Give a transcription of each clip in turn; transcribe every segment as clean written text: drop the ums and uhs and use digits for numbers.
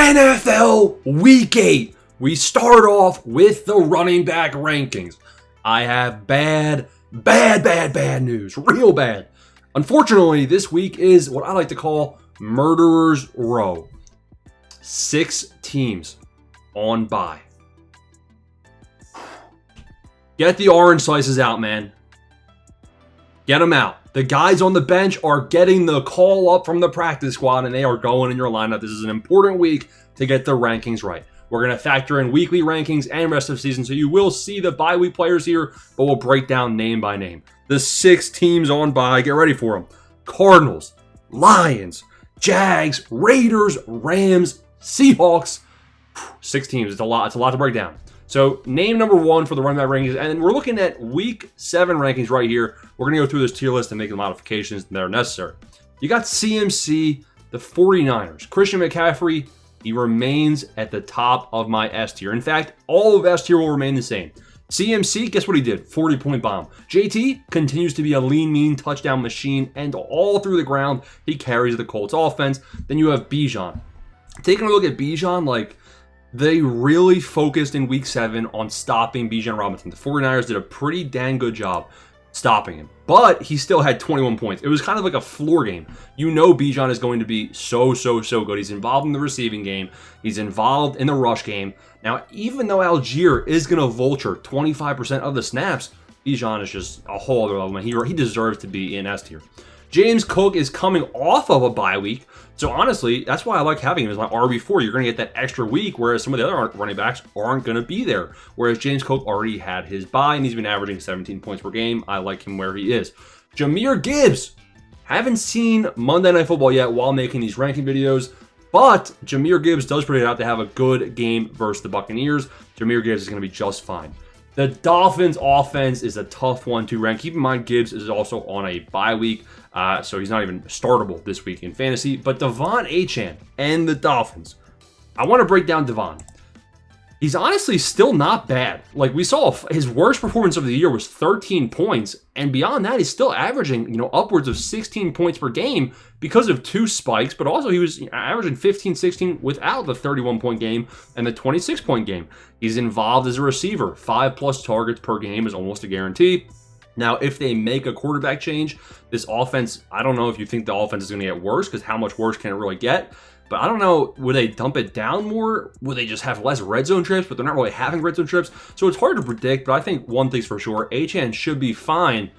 NFL Week 8. We start off with the running back rankings. I have bad news. Real bad. Unfortunately, this week is what I like to call Murderer's Row. 6 teams on bye. Get the orange slices out, man. Get them out. The guys on the bench are getting the call up from the practice squad, and they are going in your lineup. This is an important week to get the rankings right. We're going to factor in weekly rankings and rest of season, so you will see the bye week players here, but we'll break down name by name. The 6 teams on bye, get ready for them. Cardinals, Lions, Jags, Raiders, Rams, Seahawks. 6 teams. It's a lot to break down. So name number 1 for the running back rankings, and we're looking at week 7 rankings right here. We're going to go through this tier list and make the modifications that are necessary. You got CMC, the 49ers. Christian McCaffrey, he remains at the top of my S tier. In fact, all of S tier will remain the same. CMC, guess what he did? 40-point bomb. JT continues to be a lean, mean touchdown machine, and all through the ground, he carries the Colts offense. Then you have Bijan. Taking a look at Bijan, they really focused in week 7 on stopping Bijan Robinson. The 49ers did a pretty dang good job stopping him, but he still had 21 points. It was kind of like a floor game. You know Bijan is going to be so good. He's involved in the receiving game. He's involved in the rush game. Now, even though Algier is going to vulture 25% of the snaps, Bijan is just a whole other level. He deserves to be in S tier. James Cook is coming off of a bye week. So honestly, that's why I like having him as my RB4. You're going to get that extra week, whereas some of the other running backs aren't going to be there. Whereas James Cook already had his bye, and he's been averaging 17 points per game. I like him where he is. Jahmyr Gibbs. Haven't seen Monday Night Football yet while making these ranking videos, but Jahmyr Gibbs does predict out to have a good game versus the Buccaneers. Jahmyr Gibbs is going to be just fine. The Dolphins offense is a tough one to rank. Keep in mind, Gibbs is also on a bye week, so he's not even startable this week in fantasy. But Devon Achane and the Dolphins. I want to break down Devon. He's honestly still not bad. We saw his worst performance of the year was 13 points, and beyond that, he's still averaging, upwards of 16 points per game because of 2 spikes, but also he was averaging 15, 16 without the 31-point game and the 26-point game. He's involved as a receiver. 5+ targets per game is almost a guarantee. Now, if they make a quarterback change, this offense, I don't know if you think the offense is going to get worse, because how much worse can it really get? But I don't know, would they dump it down more? Would they just have less red zone trips? But they're not really having red zone trips. So it's hard to predict, but I think one thing's for sure. Achane should be fine,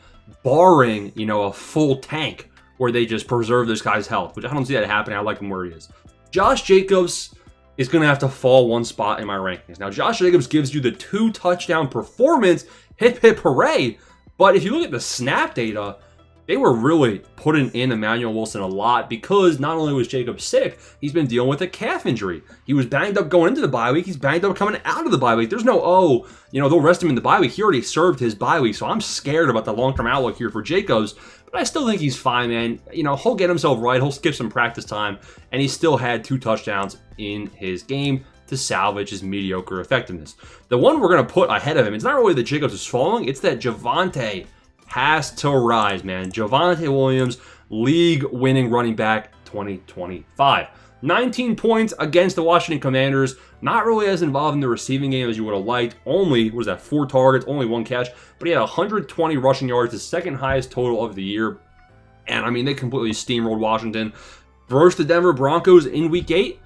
barring, a full tank where they just preserve this guy's health, which I don't see that happening. I like him where he is. Josh Jacobs is going to have to fall 1 spot in my rankings. Now, Josh Jacobs gives you the 2-touchdown performance. Hip, hip, hooray. But if you look at the snap data, they were really putting in Emmanuel Wilson a lot because not only was Jacob sick, he's been dealing with a calf injury. He was banged up going into the bye week. He's banged up coming out of the bye week. There's no, they'll rest him in the bye week. He already served his bye week, so I'm scared about the long-term outlook here for Jacobs. But I still think he's fine, man. He'll get himself right. He'll skip some practice time, and he still had 2 touchdowns in his game to salvage his mediocre effectiveness. The one we're going to put ahead of him, it's not really that Jacobs is falling, it's that Javonte has to rise, man. Javonte Williams, league-winning running back 2025. 19 points against the Washington Commanders. Not really as involved in the receiving game as you would have liked. Only, 4 targets, only 1 catch. But he had 120 rushing yards, the second highest total of the year. And, they completely steamrolled Washington. Versus the Denver Broncos in Week 8.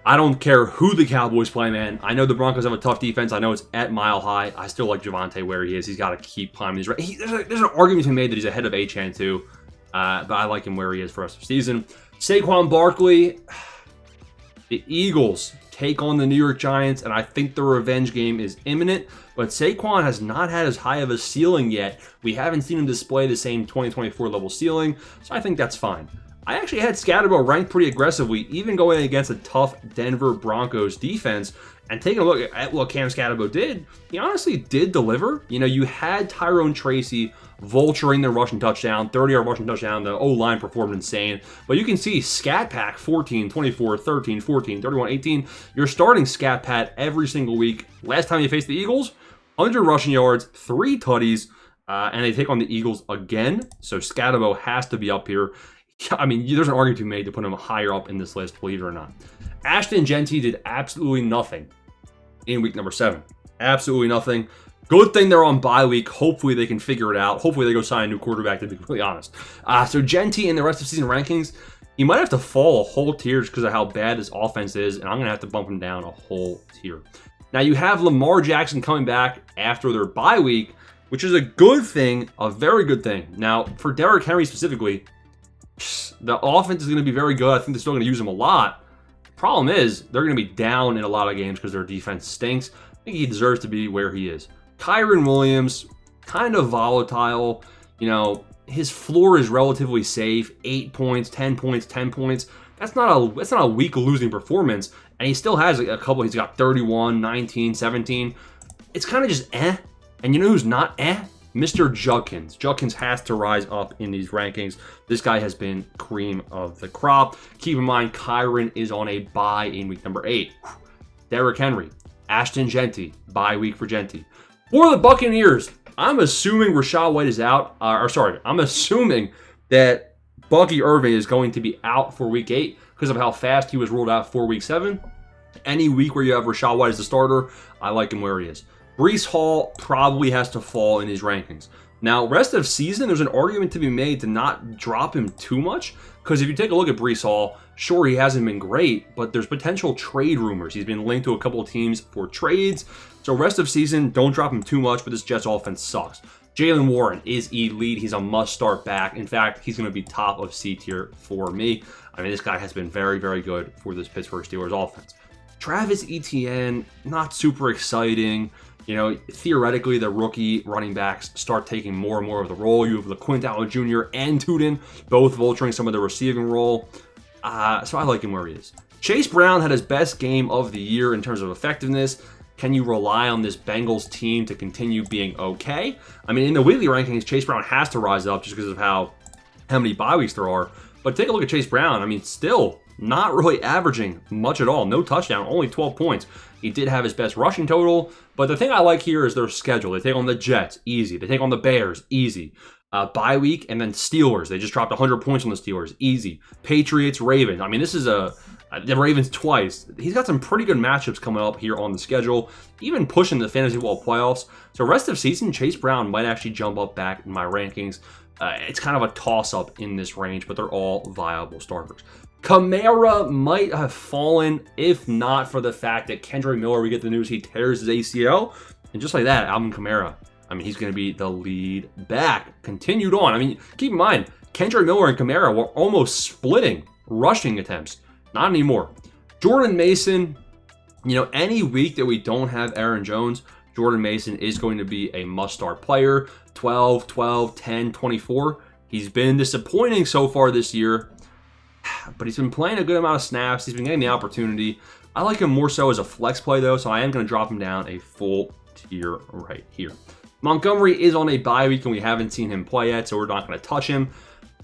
I don't care who the Cowboys play, man. I know the Broncos have a tough defense. I know it's at Mile High. I still like Javonte where he is. He's got to keep climbing these. There's an argument to be made that he's ahead of Achane too, but I like him where he is for the rest of the season. Saquon Barkley, the Eagles take on the New York Giants, and I think the revenge game is imminent, but Saquon has not had as high of a ceiling yet. We haven't seen him display the same 2024 level ceiling, so I think that's fine. I actually had Scatterbo ranked pretty aggressively, even going against a tough Denver Broncos defense. And taking a look at what Cam Scatterbo did, he honestly did deliver. You had Tyrone Tracy vulturing the rushing touchdown, 30-yard rushing touchdown. The O-line performed insane. But you can see Scat Pack 14, 24, 13, 14, 31, 18. You're starting Scat Pat every single week. Last time you faced the Eagles, 100 rushing yards, 3 tutties, and they take on the Eagles again. So Scatterbo has to be up here. Yeah, I mean, there's an argument to be made to put him higher up in this list, believe it or not. Ashton Jeanty did absolutely nothing in week number 7. Absolutely nothing. Good thing they're on bye week. Hopefully they can figure it out. Hopefully they go sign a new quarterback, to be completely honest. So Jeanty in the rest of season rankings, he might have to fall a whole tier just because of how bad this offense is, and I'm going to have to bump him down a whole tier. Now you have Lamar Jackson coming back after their bye week, which is a good thing, a very good thing. Now, for Derrick Henry specifically, the offense is going to be very good. I think they're still going to use him a lot. Problem is, they're going to be down in a lot of games because their defense stinks. I think he deserves to be where he is. Kyren Williams, kind of volatile. You know, his floor is relatively safe. 8 points, 10 points, 10 points. That's not a weak losing performance. And he still has a couple. He's got 31, 19, 17. It's kind of just eh. And you know who's not eh? Mr. Judkins. Judkins has to rise up in these rankings. This guy has been cream of the crop. Keep in mind, Kyren is on a bye in week number 8. Derrick Henry, Ashton Jeanty, bye week for Jeanty. For the Buccaneers, I'm assuming Rachaad White is out. I'm assuming that Bucky Irving is going to be out for week 8 because of how fast he was ruled out for week 7. Any week where you have Rachaad White as the starter, I like him where he is. Breece Hall probably has to fall in these rankings. Now, rest of season, there's an argument to be made to not drop him too much, because if you take a look at Breece Hall, sure, he hasn't been great, but there's potential trade rumors. He's been linked to a couple of teams for trades. So rest of season, don't drop him too much, but this Jets offense sucks. Jaylen Warren is elite. He's a must-start back. In fact, he's going to be top of C tier for me. I mean, this guy has been very, very good for this Pittsburgh Steelers offense. Travis Etienne, not super exciting. You know, theoretically, the rookie running backs start taking more and more of the role. You have LeQuint Allen Jr. and Tuden, both vulturing some of the receiving role. So I like him where he is. Chase Brown had his best game of the year in terms of effectiveness. Can you rely on this Bengals team to continue being okay? I mean, in the weekly rankings, Chase Brown has to rise up just because of how many bye weeks there are. But take a look at Chase Brown. I mean, still not really averaging much at all. No touchdown, only 12 points. He did have his best rushing total. But the thing I like here is their schedule. They take on the Jets, easy. They take on the Bears, easy. Bye week, and then Steelers. They just dropped 100 points on the Steelers, easy. Patriots, Ravens. I mean, this is the Ravens twice. He's got some pretty good matchups coming up here on the schedule, even pushing the fantasy football playoffs. So rest of season, Chase Brown might actually jump up back in my rankings. It's kind of a toss-up in this range, but they're all viable starters. Kamara might have fallen if not for the fact that Kendre Miller, we get the news he tears his ACL. And just like that, Alvin Kamara, I mean, he's going to be the lead back. Continued on. I mean, keep in mind, Kendre Miller and Kamara were almost splitting rushing attempts. Not anymore. Jordan Mason, you know, any week that we don't have Aaron Jones, Jordan Mason is going to be a must-start player. 12, 12, 10, 24. He's been disappointing so far this year, but he's been playing a good amount of snaps. He's been getting the opportunity. I like him more so as a flex play, though, so I am going to drop him down a full tier right here. Montgomery is on a bye week, and we haven't seen him play yet, so we're not going to touch him.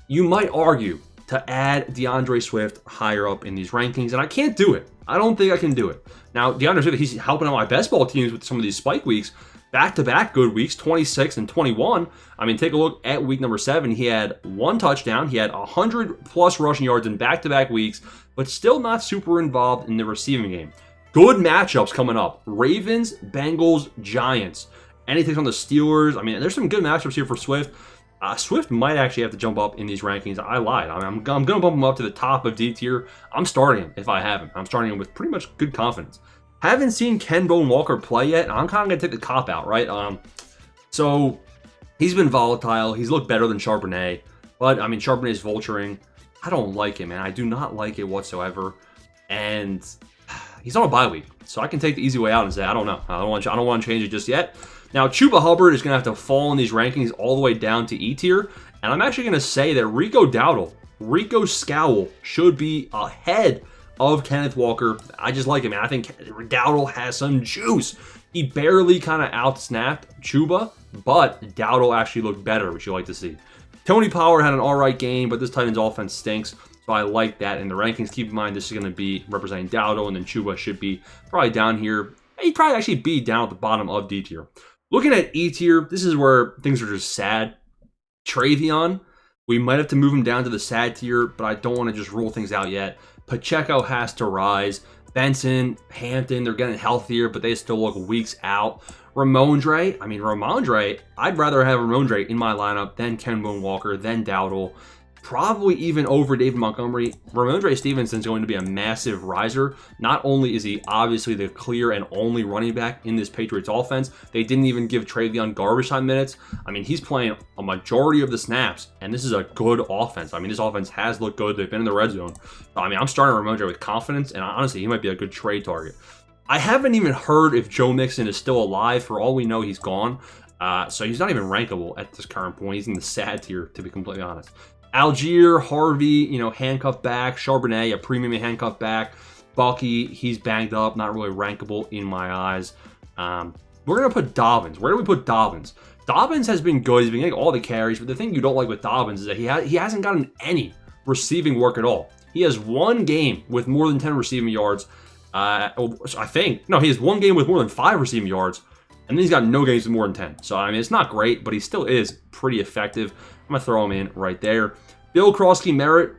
You might argue to add DeAndre Swift higher up in these rankings, and I can't do it. I don't think I can do it. Now, DeAndre Swift, he's helping out my best ball teams with some of these spike weeks. Back-to-back good weeks, 26 and 21. I mean, take a look at week number 7. He had 1 touchdown. He had 100-plus rushing yards in back-to-back weeks, but still not super involved in the receiving game. Good matchups coming up. Ravens, Bengals, Giants. And he takes on the Steelers. I mean, there's some good matchups here for Swift. Swift might actually have to jump up in these rankings. I lied. I mean, I'm going to bump him up to the top of D tier. I'm starting him if I have him. I'm starting him with pretty much good confidence. Haven't seen Kenneth Walker play yet. I'm kind of going to take the cop out, right? So he's been volatile. He's looked better than Charbonnet. But, I mean, Charbonnet is vulturing. I don't like it, man. I do not like it whatsoever. And he's on a bye week. So I can take the easy way out and say, I don't know. I don't want to change it just yet. Now, Chuba Hubbard is going to have to fall in these rankings all the way down to E tier. And I'm actually going to say that Rico Scowell should be ahead of Kenneth Walker. I just like him, man. I think Dowdle has some juice. He barely kind of outsnapped Chuba, but Dowdle actually looked better, which you like to see. Tony Pollard had an all right game, but this Titans offense stinks. So I like that in the rankings. Keep in mind, this is going to be representing Dowdle, and then Chuba should be probably down here. He'd probably actually be down at the bottom of D tier. Looking at E tier, this is where things are just sad. Travion, We might have to move him down to the sad tier, but I don't want to just rule things out yet. Pacheco has to rise. Benson, Hampton, they're getting healthier, but they still look weeks out. Ramondre, I'd rather have Ramondre in my lineup than Kemba Walker, than Dowdle. Probably even over David Montgomery. Ramondre Stevenson's going to be a massive riser. Not only is he obviously the clear and only running back in this Patriots offense, they didn't even give Travion garbage time minutes. I mean, he's playing a majority of the snaps, and this is a good offense. I mean, this offense has looked good. They've been in the red zone. I mean, I'm starting Ramondre with confidence, and honestly, he might be a good trade target. I haven't even heard if Joe Mixon is still alive. For all we know, he's gone. So he's not even rankable at this current point. He's in the sad tier, to be completely honest. Algier, Harvey, handcuffed back. Charbonnet, a premium handcuffed back. Bucky, he's banged up, not really rankable in my eyes. We're going to put Dobbins. Where do we put Dobbins? Dobbins has been good. He's been getting all the carries, but the thing you don't like with Dobbins is that he hasn't gotten any receiving work at all. He has one game with more than 10 receiving yards. He has one game with more than 5 receiving yards, and then he's got no games with more than 10. So, I mean, it's not great, but he still is pretty effective. I'm going to throw him in right there. Bill Krosky-Merritt,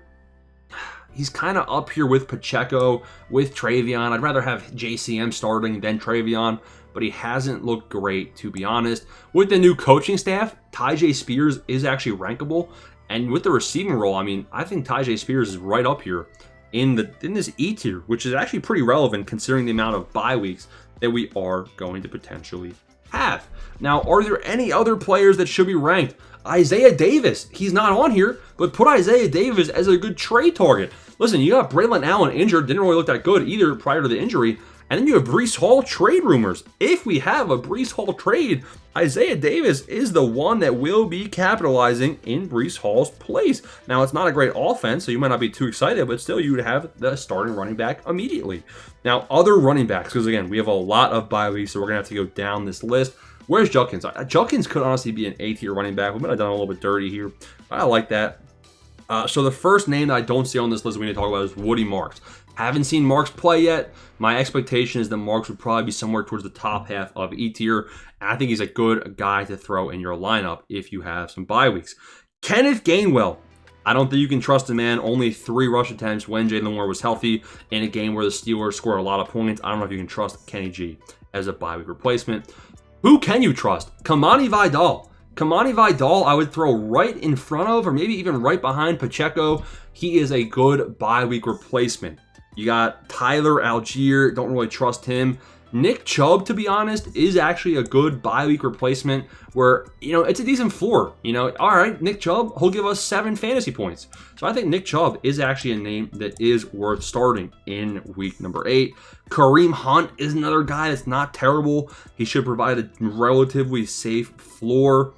he's kind of up here with Pacheco, with Travion. I'd rather have JCM starting than Travion, but he hasn't looked great, to be honest. With the new coaching staff, Tyjae Spears is actually rankable. And with the receiving role, I mean, I think Tyjae Spears is right up here in this E tier, which is actually pretty relevant considering the amount of bye weeks that we are going to potentially have. Now, are there any other players that should be ranked? Isaiah Davis, he's not on here, but put Isaiah Davis as a good trade target. Listen, you got Braylon Allen injured, didn't really look that good either prior to the injury, and then you have Breece Hall trade rumors. If we have a Breece Hall trade, Isaiah Davis is the one that will be capitalizing in Breece Hall's place. Now, it's not a great offense, so you might not be too excited, but still you would have the starting running back immediately. Now, other running backs, because again, we have a lot of bye weeks, so we're going to have to go down this list. Where's Judkins? Judkins could honestly be an A-tier running back. We might have done a little bit dirty here, but I like that. So the first name that I don't see on this list we need to talk about is Woody Marks. Haven't seen Marks play yet. My expectation is that Marks would probably be somewhere towards the top half of E-tier, and I think he's a good guy to throw in your lineup if you have some bye weeks. Kenneth Gainwell. I don't think you can trust the man. Only 3 rush attempts when Jalen Moore was healthy in a game where the Steelers scored a lot of points. I don't know if you can trust Kenny G as a bye week replacement. Who can you trust? Kamani Vidal. Kamani Vidal, I would throw right in front of, or maybe even right behind Pacheco. He is a good bye week replacement. You got Tyler Algier, don't really trust him. Nick Chubb, to be honest, is actually a good bye week replacement where, it's a decent floor. All right, Nick Chubb, he'll give us 7 fantasy points. So I think Nick Chubb is actually a name that is worth starting in week number 8. Kareem Hunt is another guy that's not terrible. He should provide a relatively safe floor.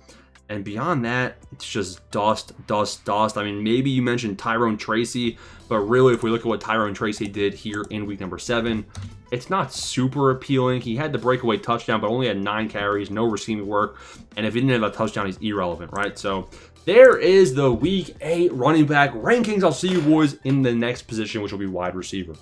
And beyond that, it's just dust. I mean, maybe you mentioned Tyrone Tracy, but really, if we look at what Tyrone Tracy did here in week number 7, it's not super appealing. He had the breakaway touchdown, but only had 9 carries, no receiving work. And if he didn't have a touchdown, he's irrelevant, right? So there is the week 8 running back rankings. I'll see you boys in the next position, which will be wide receiver.